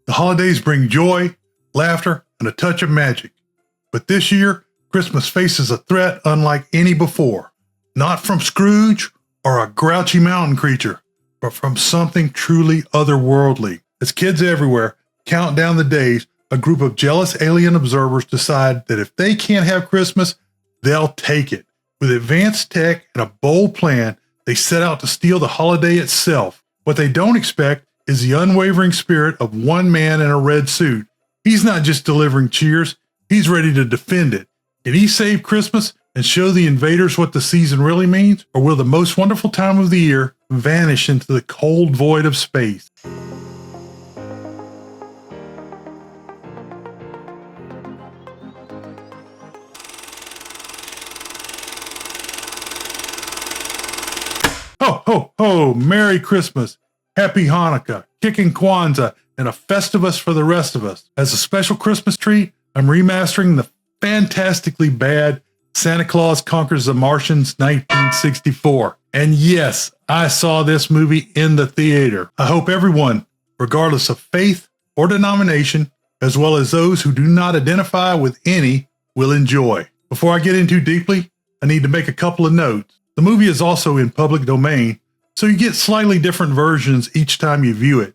The holidays bring joy, laughter, and a touch of magic. But this year, Christmas faces a threat unlike any before. Not from Scrooge or a grouchy mountain creature, but from something truly otherworldly. As kids everywhere count down the days, a group of jealous alien observers decide that if they can't have Christmas, they'll take it. With advanced tech and a bold plan, they set out to steal the holiday itself. What they don't expect is the unwavering spirit of one man in a red suit. He's not just delivering cheers, he's ready to defend it. Can he save Christmas and show the invaders what the season really means? Or will the most wonderful time of the year vanish into the cold void of space? Ho, ho, ho! Merry Christmas! Happy Hanukkah, kicking Kwanzaa, and a Festivus for the rest of us. As a special Christmas treat, I'm remastering the fantastically bad Santa Claus Conquers the Martians 1964. And yes, I saw this movie in the theater. I hope everyone, regardless of faith or denomination, as well as those who do not identify with any, will enjoy. Before I get in too deeply, I need to make a couple of notes. The movie is also in public domain, so you get slightly different versions each time you view it.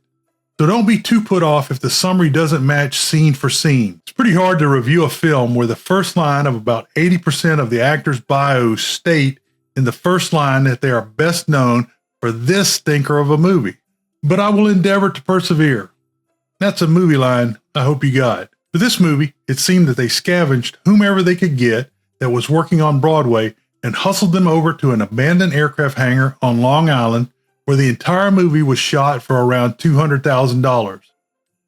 So don't be too put off if the summary doesn't match scene for scene. It's pretty hard to review a film where the first line of about 80% of the actors' bios state in the first line that they are best known for this stinker of a movie. But I will endeavor to persevere. That's a movie line I hope you got. For this movie, it seemed that they scavenged whomever they could get that was working on Broadway and hustled them over to an abandoned aircraft hangar on Long Island, where the entire movie was shot for around $200,000.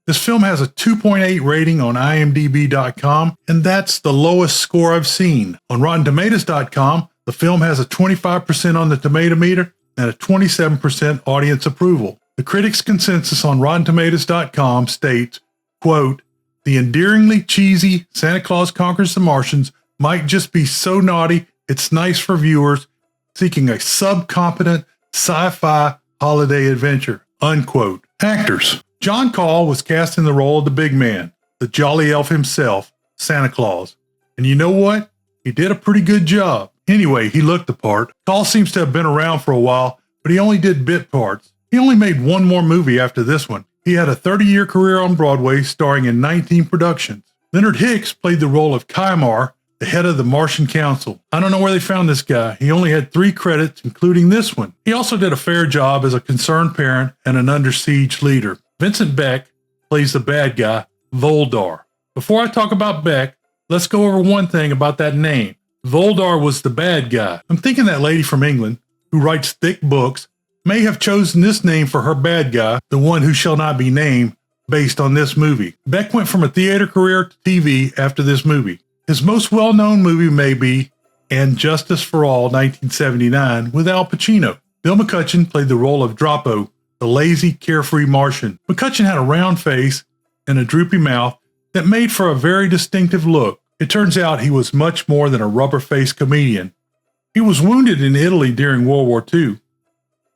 This film has a 2.8 rating on imdb.com, and that's the lowest score I've seen. On RottenTomatoes.com, the film has a 25% on the tomato meter and a 27% audience approval. The critics' consensus on RottenTomatoes.com states, quote, "The endearingly cheesy Santa Claus Conquers the Martians might just be so naughty it's nice for viewers seeking a subcompetent sci-fi holiday adventure," unquote. Actors. John Call was cast in the role of the big man, the jolly elf himself, Santa Claus. And you know what? He did a pretty good job. Anyway, he looked the part. Call seems to have been around for a while, but he only did bit parts. He only made one more movie after this one. He had a 30-year career on Broadway, starring in 19 productions. Leonard Hicks played the role of Kimar, the head of the Martian Council. I don't know where they found this guy. He only had 3 credits, including this one. He also did a fair job as a concerned parent and an under siege leader. Vincent Beck plays the bad guy, Voldar. Before I talk about Beck, let's go over one thing about that name. Voldar was the bad guy. I'm thinking that lady from England, who writes thick books, may have chosen this name for her bad guy, the one who shall not be named, based on this movie. Beck went from a theater career to TV after this movie. His most well-known movie may be And Justice for All, 1979, with Al Pacino. Bill McCutcheon played the role of Dropo, the lazy, carefree Martian. McCutcheon had a round face and a droopy mouth that made for a very distinctive look. It turns out he was much more than a rubber-faced comedian. He was wounded in Italy during World War II.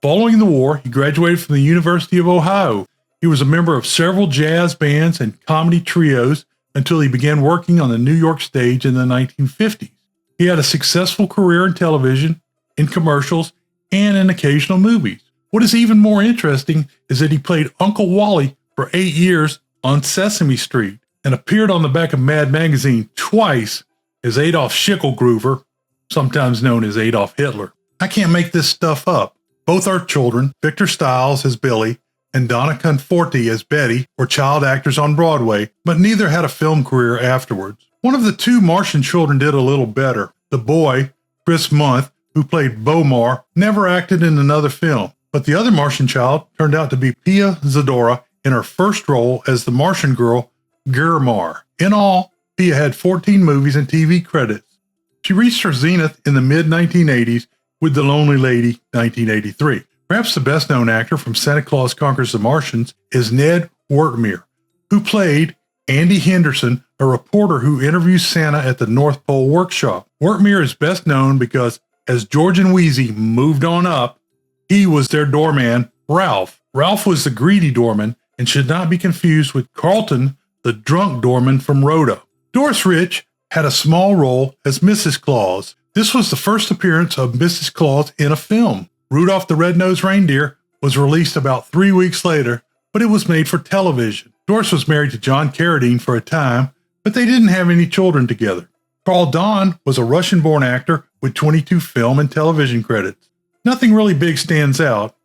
Following the war, he graduated from the University of Ohio. He was a member of several jazz bands and comedy trios until he began working on the New York stage in the 1950s. He had a successful career in television, in commercials, and in occasional movies. What is even more interesting is that he played Uncle Wally for 8 years on Sesame Street and appeared on the back of Mad Magazine twice as Adolf Schicklgruber, sometimes known as Adolf Hitler. I can't make this stuff up. Both our children, Victor Stiles as Billy and Donna Conforti as Betty, were child actors on Broadway, but neither had a film career afterwards. One of the 2 Martian children did a little better. The boy, Chris Month, who played Bomar, never acted in another film, but the other Martian child turned out to be Pia Zadora in her first role as the Martian girl, Girmar. In all, Pia had 14 movies and TV credits. She reached her zenith in the mid-1980s with The Lonely Lady, 1983. Perhaps the best-known actor from Santa Claus Conquers the Martians is Ned Wertimer, who played Andy Henderson, a reporter who interviews Santa at the North Pole Workshop. Wertimer is best known because, as George and Wheezy moved on up, he was their doorman, Ralph. Ralph was the greedy doorman, and should not be confused with Carlton, the drunk doorman from Rhoda. Doris Rich had a small role as Mrs. Claus. This was the first appearance of Mrs. Claus in a film. Rudolph the Red-Nosed Reindeer was released about 3 weeks later, but it was made for television. Doris was married to John Carradine for a time, but they didn't have any children together. Carl Don was a Russian-born actor with 22 film and television credits. Nothing really big stands out.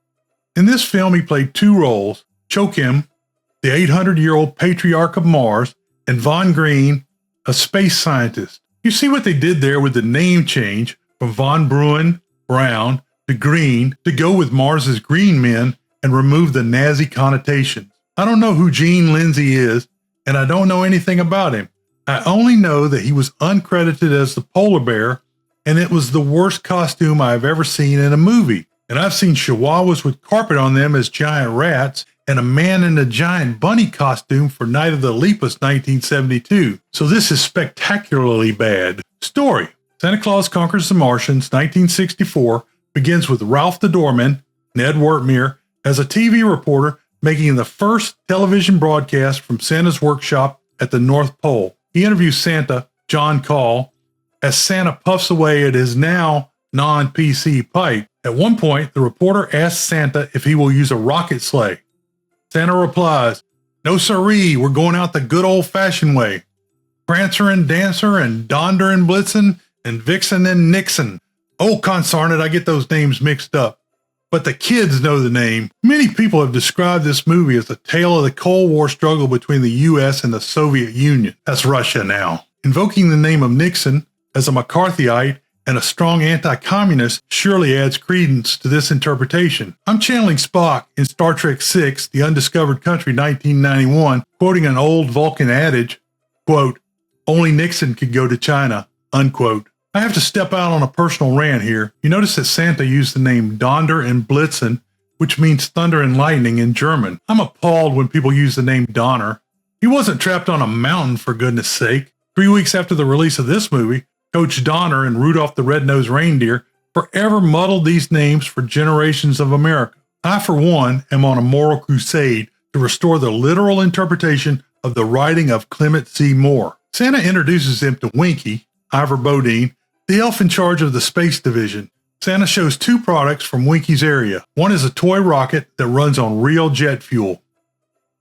In this film, he played 2 roles, Chokim, the 800-year-old patriarch of Mars, and Von Green, a space scientist. You see what they did there with the name change from Von Braun, Brown, to Green to go with Mars's green men and remove the Nazi connotations. I don't know who Gene Lindsay is, and I don't know anything about him. I only know that he was uncredited as the polar bear, and it was the worst costume I've ever seen in a movie. And I've seen chihuahuas with carpet on them as giant rats, and a man in a giant bunny costume for Night of the Lepus 1972. So this is spectacularly bad. Story: Santa Claus Conquers the Martians 1964 begins with Ralph the Doorman, Ned Wertimer, as a TV reporter making the first television broadcast from Santa's workshop at the North Pole. He interviews Santa, John Call, as Santa puffs away at his now non-PC pipe. At one point, the reporter asks Santa if he will use a rocket sleigh. Santa replies, "No siree, we're going out the good old-fashioned way. Prancer and Dancer and Donder and Blitzen and Vixen and Nixon. Oh, consarn it, I get those names mixed up. But the kids know the name." Many people have described this movie as a tale of the Cold War struggle between the U.S. and the Soviet Union. That's Russia now. Invoking the name of Nixon as a McCarthyite and a strong anti-communist surely adds credence to this interpretation. I'm channeling Spock in Star Trek VI, The Undiscovered Country 1991, quoting an old Vulcan adage, quote, "Only Nixon could go to China," unquote. I have to step out on a personal rant here. You notice that Santa used the name Donder and Blitzen, which means thunder and lightning in German. I'm appalled when people use the name Donner. He wasn't trapped on a mountain, for goodness sake. 3 weeks after the release of this movie, Coach Donner and Rudolph the Red-Nosed Reindeer forever muddled these names for generations of America. I, for one, am on a moral crusade to restore the literal interpretation of the writing of Clement C. Moore. Santa introduces him to Winky, Ivor Bodine, the elf in charge of the space division. Santa shows 2 products from Winky's area. One is a toy rocket that runs on real jet fuel.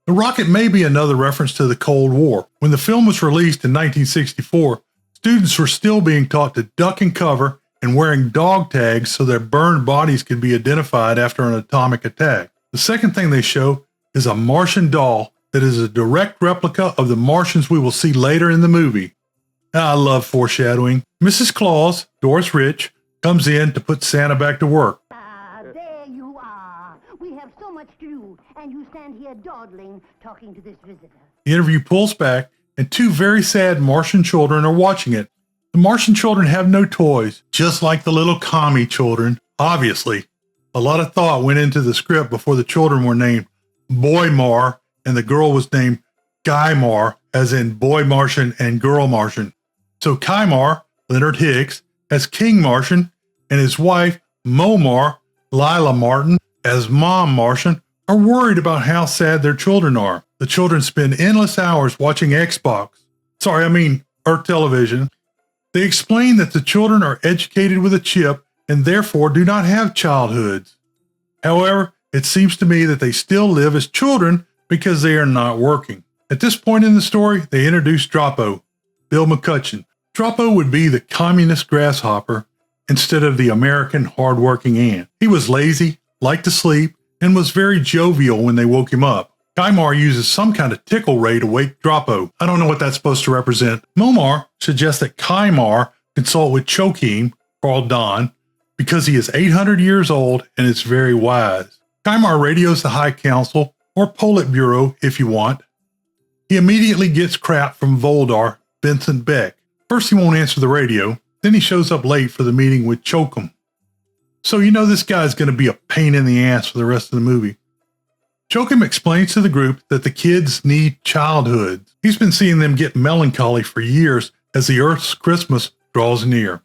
The rocket may be another reference to the Cold War. When the film was released in 1964, students were still being taught to duck and cover and wearing dog tags so their burned bodies could be identified after an atomic attack. The second thing they show is a Martian doll that is a direct replica of the Martians we will see later in the movie. I love foreshadowing. Mrs. Claus, Doris Rich, comes in to put Santa back to work. There you are. We have so much to do, and you stand here dawdling, talking to this visitor. The interview pulls back, and 2 very sad Martian children are watching it. The Martian children have no toys, just like the little commie children. Obviously, a lot of thought went into the script before the children were named Boy Mar, and the girl was named Girmar, as in Boy Martian and Girl Martian. So Kimar, Leonard Hicks, as King Martian, and his wife, Momar, Lila Martin, as Mom Martian, are worried about how sad their children are. The children spend endless hours watching Earth television. They explain that the children are educated with a chip and therefore do not have childhoods. However, it seems to me that they still live as children because they are not working. At this point in the story, they introduce Dropo, Bill McCutcheon. Dropo would be the communist grasshopper instead of the American hardworking ant. He was lazy, liked to sleep, and was very jovial when they woke him up. Kimar uses some kind of tickle ray to wake Dropo. I don't know what that's supposed to represent. Momar suggests that Kimar consult with Chokim, Carl Don, because he is 800 years old and is very wise. Kimar radios the High Council, or Politburo if you want. He immediately gets crap from Voldar, Vincent Beck. First he won't answer the radio, then he shows up late for the meeting with Chokum. So you know this guy's going to be a pain in the ass for the rest of the movie. Chokum explains to the group that the kids need childhoods. He's been seeing them get melancholy for years as the Earth's Christmas draws near.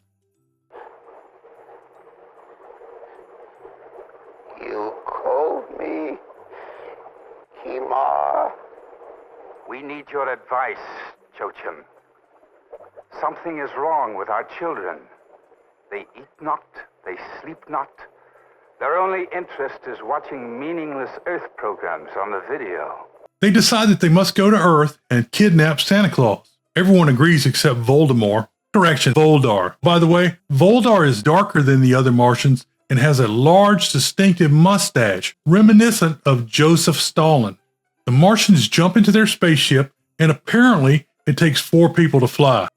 You called me, Kimar. We need your advice, McCutcheon. Something is wrong with our children. They eat not, they sleep not. Their only interest is watching meaningless Earth programs on the video. They decide that they must go to Earth and kidnap Santa Claus. Everyone agrees except Voldemort. Correction, Voldar. By the way, Voldar is darker than the other Martians and has a large, distinctive mustache, reminiscent of Joseph Stalin. The Martians jump into their spaceship, and apparently it takes 4 people to fly.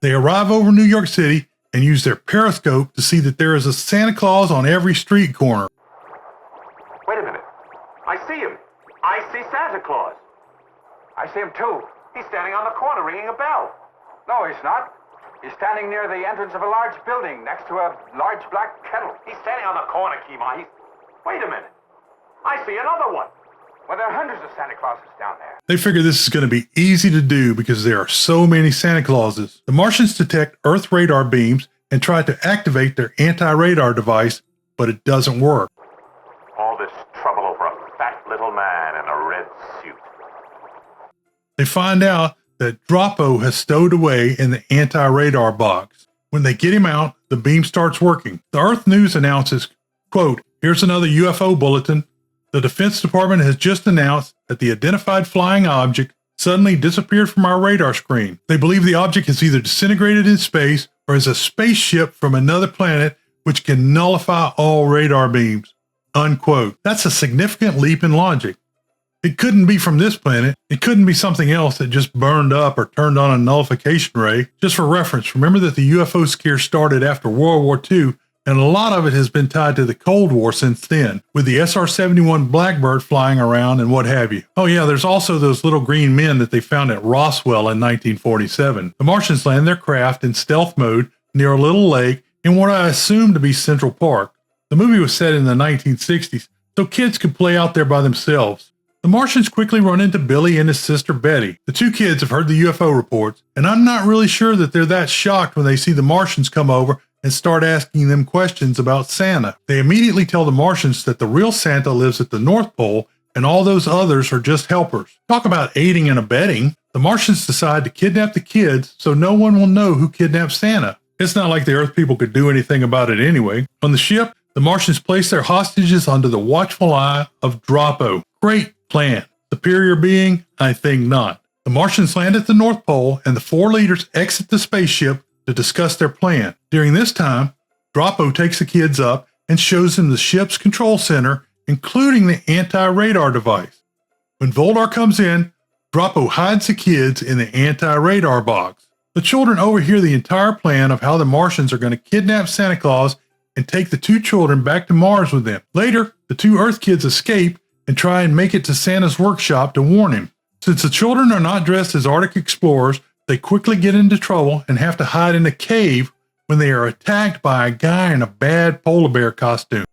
They arrive over New York City and use their periscope to see that there is a Santa Claus on every street corner. Wait a minute. I see him. I see Santa Claus. I see him too. He's standing on the corner ringing a bell. No, he's not. He's standing near the entrance of a large building next to a large black kettle. He's standing on the corner, Kimar. Wait a minute. I see another one. Well, there are hundreds of Santa Clauses down there. They figure this is going to be easy to do because there are so many Santa Clauses. The Martians detect Earth radar beams and try to activate their anti-radar device, but it doesn't work. All this trouble over a fat little man in a red suit. They find out that Dropo has stowed away in the anti-radar box. When they get him out, the beam starts working. The Earth News announces, quote, "Here's another UFO bulletin. The Defense Department has just announced that the identified flying object suddenly disappeared from our radar screen. They believe the object has either disintegrated in space or is a spaceship from another planet which can nullify all radar beams." Unquote. That's a significant leap in logic. It couldn't be from this planet. It couldn't be something else that just burned up or turned on a nullification ray. Just for reference, remember that the UFO scare started after World War II, and a lot of it has been tied to the Cold War since then, with the SR-71 Blackbird flying around and what have you. Oh yeah, there's also those little green men that they found at Roswell in 1947. The Martians land their craft in stealth mode near a little lake in what I assume to be Central Park. The movie was set in the 1960s, so kids could play out there by themselves. The Martians quickly run into Billy and his sister Betty. The 2 kids have heard the UFO reports, and I'm not really sure that they're that shocked when they see the Martians come over and start asking them questions about Santa. They immediately tell the Martians that the real Santa lives at the North Pole and all those others are just helpers. Talk about aiding and abetting. The Martians decide to kidnap the kids so no one will know who kidnapped Santa. It's not like the Earth people could do anything about it anyway. On the ship, the Martians place their hostages under the watchful eye of Dropo. Great plan. Superior being? I think not. The Martians land at the North Pole and the 4 leaders exit the spaceship to discuss their plan. During this time, Dropo takes the kids up and shows them the ship's control center, including the anti-radar device. When Voldar comes in, Dropo hides the kids in the anti-radar box. The children overhear the entire plan of how the Martians are going to kidnap Santa Claus and take the 2 children back to Mars with them. Later, the 2 Earth kids escape and try and make it to Santa's workshop to warn him. Since the children are not dressed as Arctic explorers, they quickly get into trouble and have to hide in a cave when they are attacked by a guy in a bad polar bear costume.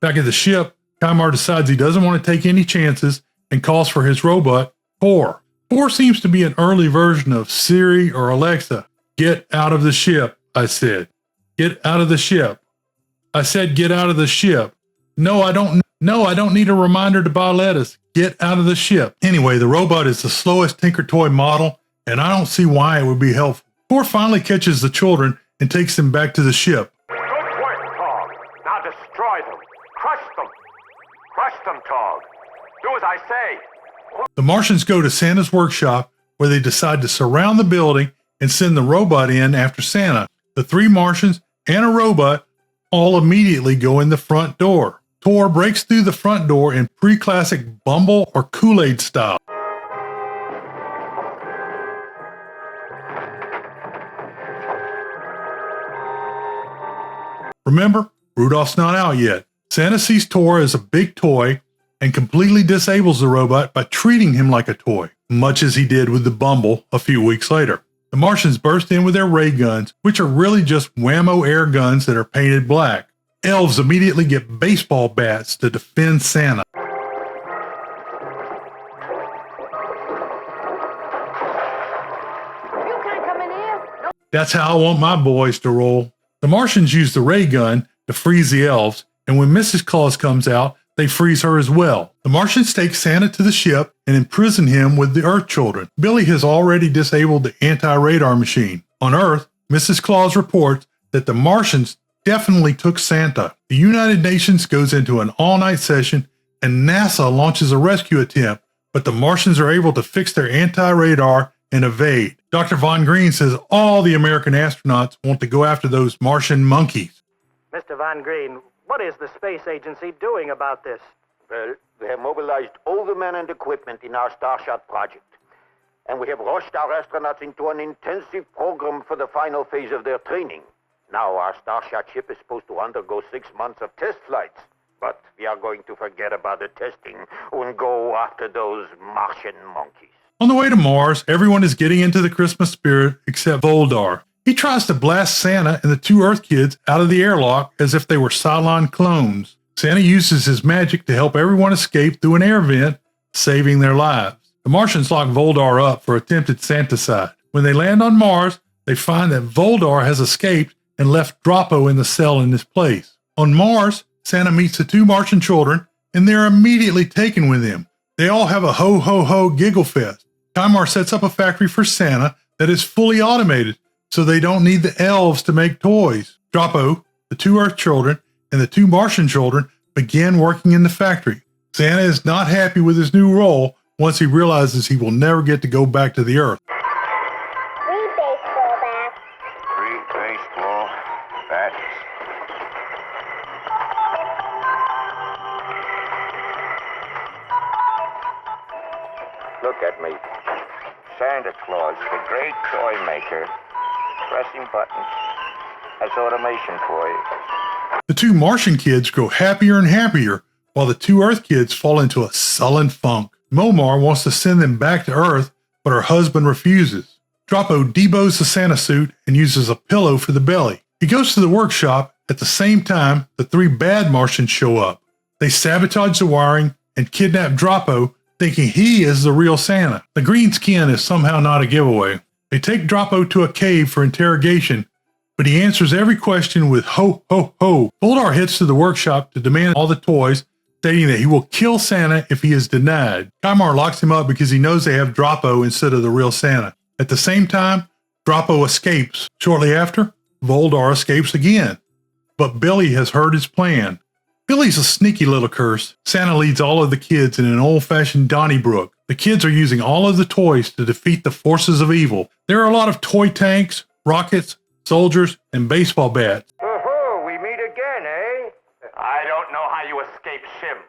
Back at the ship, Kimar decides he doesn't want to take any chances and calls for his robot, Tor. Tor seems to be an early version of Siri or Alexa. "Get out of the ship," I said. "Get out of the ship." I said, "Get out of the ship." No, I don't need a reminder to buy lettuce. Get out of the ship. Anyway, the robot is the slowest Tinker Toy model, and I don't see why it would be helpful. Tor finally catches the children and takes them back to the ship. Good work, Tog. Now destroy them. Crush them. Crush them, Tog. Do as I say. The Martians go to Santa's workshop, where they decide to surround the building and send the robot in after Santa. The 3 Martians and a robot all immediately go in the front door. Tor breaks through the front door in pre-classic Bumble or Kool-Aid style. Remember, Rudolph's not out yet. Santa sees Tor as a big toy and completely disables the robot by treating him like a toy, much as he did with the Bumble a few weeks later. The Martians burst in with their ray guns, which are really just whammo air guns that are painted black. Elves immediately get baseball bats to defend Santa. You can't come in here. No. That's how I want my boys to roll. The Martians use the ray gun to freeze the elves, and when Mrs. Claus comes out, they freeze her as well. The Martians take Santa to the ship and imprison him with the Earth children. Billy has already disabled the anti-radar machine. On Earth, Mrs. Claus reports that the Martians definitely took Santa. The United Nations goes into an all-night session, and NASA launches a rescue attempt, but the Martians are able to fix their anti-radar and evade. Dr. Von Green says all the American astronauts want to go after those Martian monkeys. Mr. Von Green, what is the space agency doing about this? Well, we have mobilized all the men and equipment in our Starshot project. And we have rushed our astronauts into an intensive program for the final phase of their training. Now our Starshot ship is supposed to undergo 6 months of test flights. But we are going to forget about the testing and go after those Martian monkeys. On the way to Mars, everyone is getting into the Christmas spirit except Voldar. He tries to blast Santa and the two Earth kids out of the airlock as if they were Cylon clones. Santa uses his magic to help everyone escape through an air vent, saving their lives. The Martians lock Voldar up for attempted Santicide. When they land on Mars, they find that Voldar has escaped and left Dropo in the cell in his place. On Mars, Santa meets the two Martian children, and they're immediately taken with him. They all have a ho-ho-ho giggle fest. Kimar sets up a factory for Santa that is fully automated, so they don't need the elves to make toys. Dropo, the two Earth children, and the two Martian children begin working in the factory. Santa is not happy with his new role once he realizes he will never get to go back to the Earth. Read baseball back. Read baseball. Bats. Look at me. Santa Claus, the great toy maker. Pressing buttons. That's automation for you. The two Martian kids grow happier and happier, while the two Earth kids fall into a sullen funk. Momar wants to send them back to Earth, but her husband refuses. Dropo debows the Santa suit and uses a pillow for the belly. He goes to the workshop. At the same time, the three bad Martians show up. They sabotage the wiring and kidnap Dropo, thinking he is the real Santa. The green skin is somehow not a giveaway. They take Dropo to a cave for interrogation, but he answers every question with ho, ho, ho. Voldar heads to the workshop to demand all the toys, stating that he will kill Santa if he is denied. Girmar locks him up because he knows they have Dropo instead of the real Santa. At the same time, Dropo escapes. Shortly after, Voldar escapes again. But Billy has heard his plan. Billy's a sneaky little curse. Santa leads all of the kids in an old-fashioned Donnybrook. The kids are using all of the toys to defeat the forces of evil. There are a lot of toy tanks, rockets, soldiers, and baseball bats. Oh, we meet again, eh? I don't know how you escape Shim,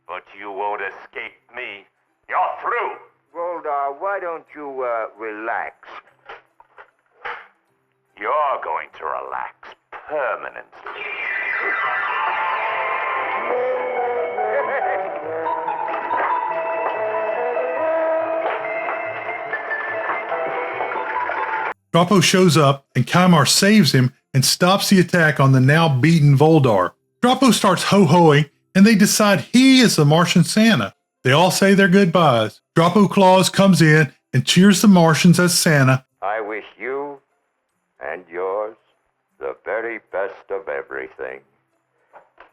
but you won't escape me. You're through. Voldar, why don't you, relax? You're going to relax permanently. Dropo shows up and Kimar saves him and stops the attack on the now beaten Voldar. Dropo starts ho-hoing and they decide he is the Martian Santa. They all say their goodbyes. Dropo Claus comes in and cheers the Martians as Santa. I wish you and yours the very best of everything.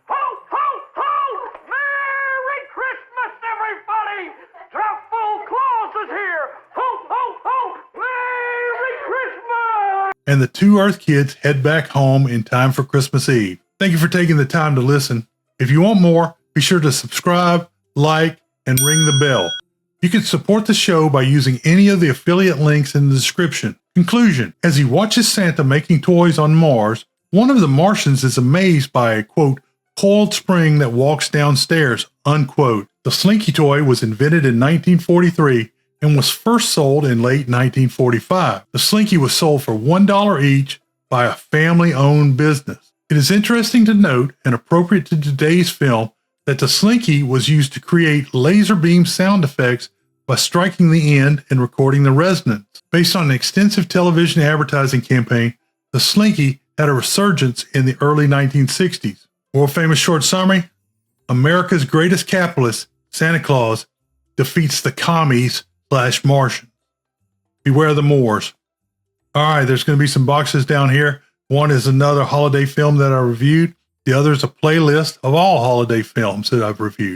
Ho, ho, ho! Merry Christmas, everybody! Dropo Claus is here! Ho, ho, ho! Merry Christmas! And the two Earth kids head back home in time for Christmas Eve. Thank you for taking the time to listen. If you want more, be sure to subscribe, like, and ring the bell. You can support the show by using any of the affiliate links in the description. Conclusion: as he watches Santa making toys on Mars, one of the Martians is amazed by a, quote, coiled spring that walks downstairs, unquote. The Slinky toy was invented in 1943 and was first sold in late 1945. The Slinky was sold for $1 each by a family-owned business. It is interesting to note, and appropriate to today's film, that the Slinky was used to create laser beam sound effects by striking the end and recording the resonance. Based on an extensive television advertising campaign, the Slinky had a resurgence in the early 1960s. World famous short summary: America's greatest capitalist, Santa Claus, defeats the commies/Martians. Beware the Moors. All right, there's going to be some boxes down here. One is another holiday film that I reviewed. The other is a playlist of all holiday films that I've reviewed.